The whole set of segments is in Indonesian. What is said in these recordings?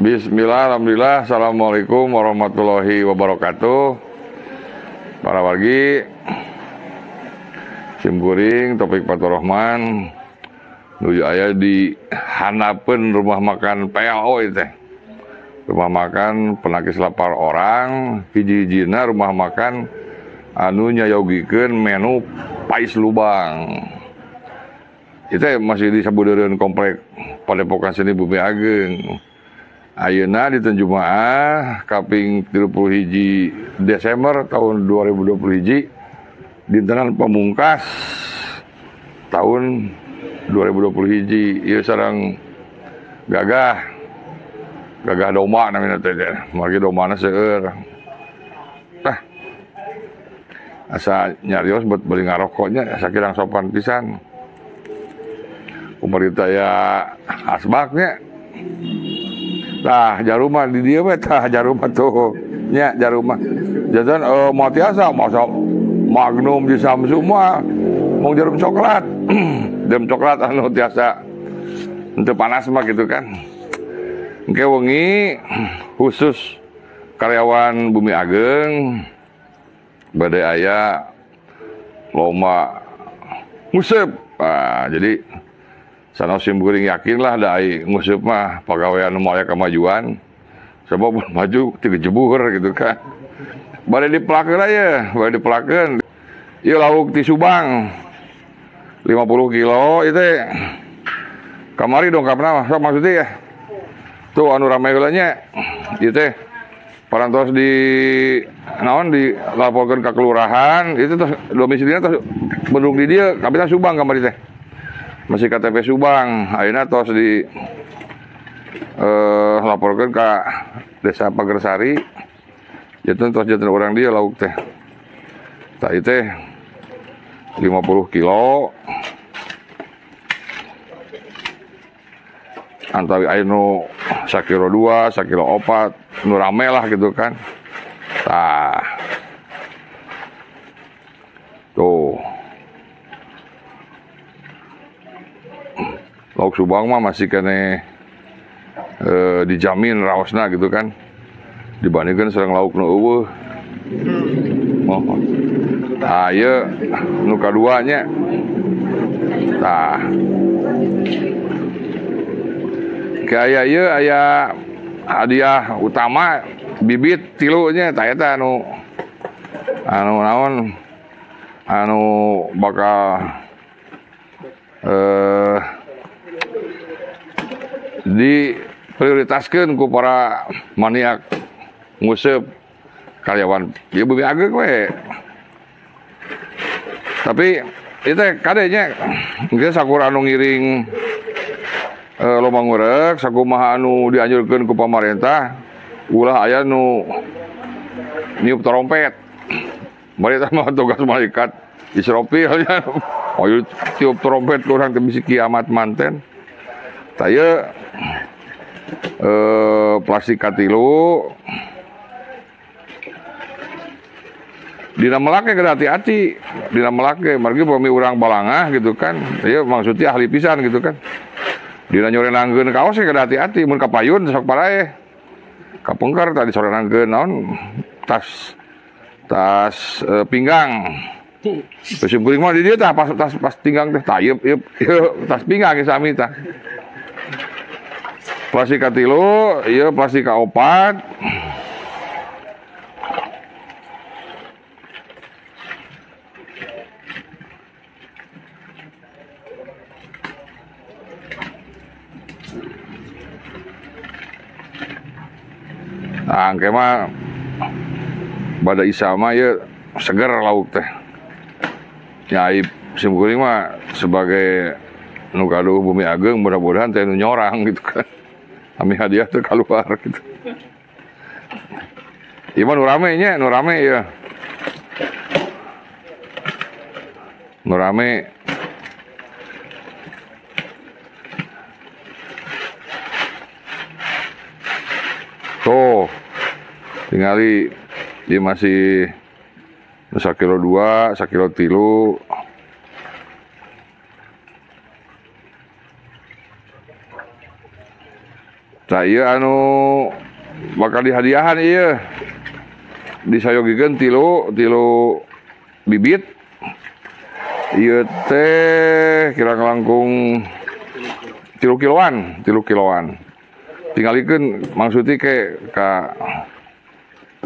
Bismillah, alhamdulillah, assalamualaikum warahmatullahi wabarakatuh. Para wargi, simkuring Topik Faturrahman nuju aya di hanapeun rumah makan PLO itu teh. Rumah makan penakis lapar orang, hiji-hijina rumah makan anu nyayogikeun menu Pais Lubang. Itu masih di sabudeureun komplek Padepokan Seni Bumi Ageng. Ayeuna di Jumaah kaping 31 Desember tahun 2021 dintenan pamungkas tahun 2021 ieu sareng gagah domba namina teh. Margi domana seueur. Tah. Asa nyarios buat beli ngarokoknya sakirang sopan pisan. Pemerintah ya asbaknya. Tah jarumah di dieu we tah jarumah tuh nya jarumah jajan moal tiasa masa Magnum di Samsung mah mau jarum coklat jarum coklat anu tiasa henteu panas mah gitu kan engke wengi khusus karyawan Bumi Ageng bade aya lomba nguseup. Jadi sanos simkuring yakin lah da ai nguseup mah pagawean nu aya kamajuan sebab maju teu jebur gitu kan. Bade dipelakeun aya, bade dipelakeun. Ieu lauk ti Subang 50 kilo itu kamari dongkapna mah sok maksudnya ya. Tuh anu rame heula nya ieu teh parantos di naon dilaporkeun ka kelurahan itu teh domisilina teh bendung di dieu kabeh Subang kamari teh. Masih KTP Subang, ayeuna tos di laporkeun ka Desa Pagersari. Janten tos janten urang dia lauk teh. Tah ieu teh 50 kilo. Antawi aya nu sakilo 2, sakilo 4, nu rame lah gitu kan. Tah. Tuh. Lauk Subang mah masih kene dijamin raosna gitu kan dibandingkan sareng lauk nu eueuh. Ieu nu kadua nya. Tah. Kayak ieu aya hadiah utama bibit 3 nya tah eta anu naon anu bakal diprioritaskeun ku para maniak nguseup karyawan di Bumi Ageng we. Tapi ieu teh kadenya geus sakur anu ngiring lomba ngurek sakumaha anu dianjurkeun ku pamarentah ulah aya nu niup trompet. Bari eta mah tugas malaikat Israfil nya. Oh tiup trompet urang teh bisi kiamat manten. Tah ieu plastik katilu dina melake kada hati-hati dina melake margi pami urang balangah gitu kan ieu maksudnya ahli pisan gitu kan dina nyorenangkeun kaos kada hati-hati mun kapayun sok parae kapengker tadi sorenangkeun naon tas pinggang Besi kuring mah di dieu tah pas pinggang teh tayeup ieu tas pinggang ge sami tah. Plastik katilu, ieu plastik kaopat. Nah, engke mah bada Isa mah ieu seger lauk teh. Nyai simkuring mah sebagai nu gaduh Bumi Ageng mudah-mudahan teh nu nyorang gitu kan. Kami hadiah teh keluar gitu. Ieu mah nu rame nya, nu rame ya. Nu rame. Tuh. Tingali dia masih 1 kilo 2, 1 kilo 3. Tah ieu anu bakal dihadiahan ieu disayogikeun tilu bibit. Ieu teh kira langkung 3 kiloan. Tingalikeun maksudnya ke ka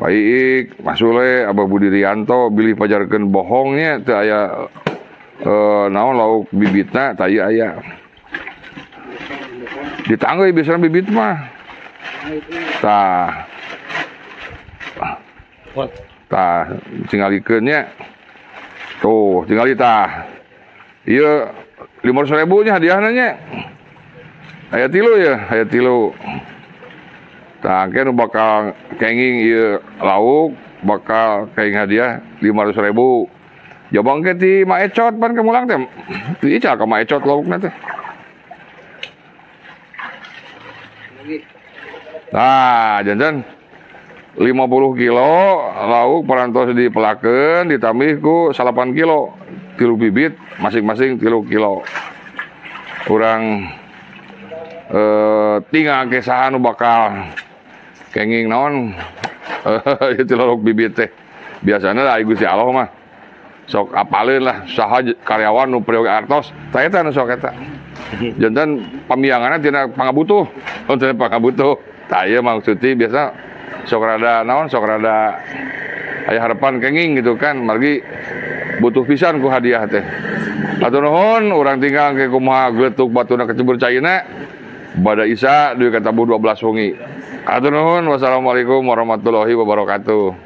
Pak Iik, Mas Sule, Abah Budi Rianto bilih pajarkeun bohongnya teu aya naon lauk bibitna tah ieu aya. Ditangguh biasanya bibit mah. Tah tingalikeun nya. Tuh, tingali tah. Ieu 500.000 nya hadiahna nya. Aya 3 ya, aya 3. Tah engke nu bakal kenging ieu lauk bakal kenging hadiah 500.000. Jabang ke ti Ma Ecot pan kemulang teh. Ti ical ka Ma Ecot laukna teh. Nah, jantan 50 kilo lauk parantos dipelakeun ditambih ku 8 kilo 3 bibit masing-masing 3 kilo. Urang tinggal ke saha nu bakal kenging naon itu lauk bibit teh. Biasana da Gusti Allah mah sok apaleun lah saha karyawan nu priok artos tah eta nu sok eta. Jantan pamianganna tina pangabutuh. Tina pangabutuh. Tah ieu maksudnya biasa sok rada naon sok rada aya harapan kenging gitu kan margi butuh pisan ku hadiah teh. Atur nuhun urang tinggal ke kumaha geutuk batuna kecebur caina bada Isa duit kata 12 wengi. Atur nuhun wassalamualaikum warahmatullahi wabarakatuh.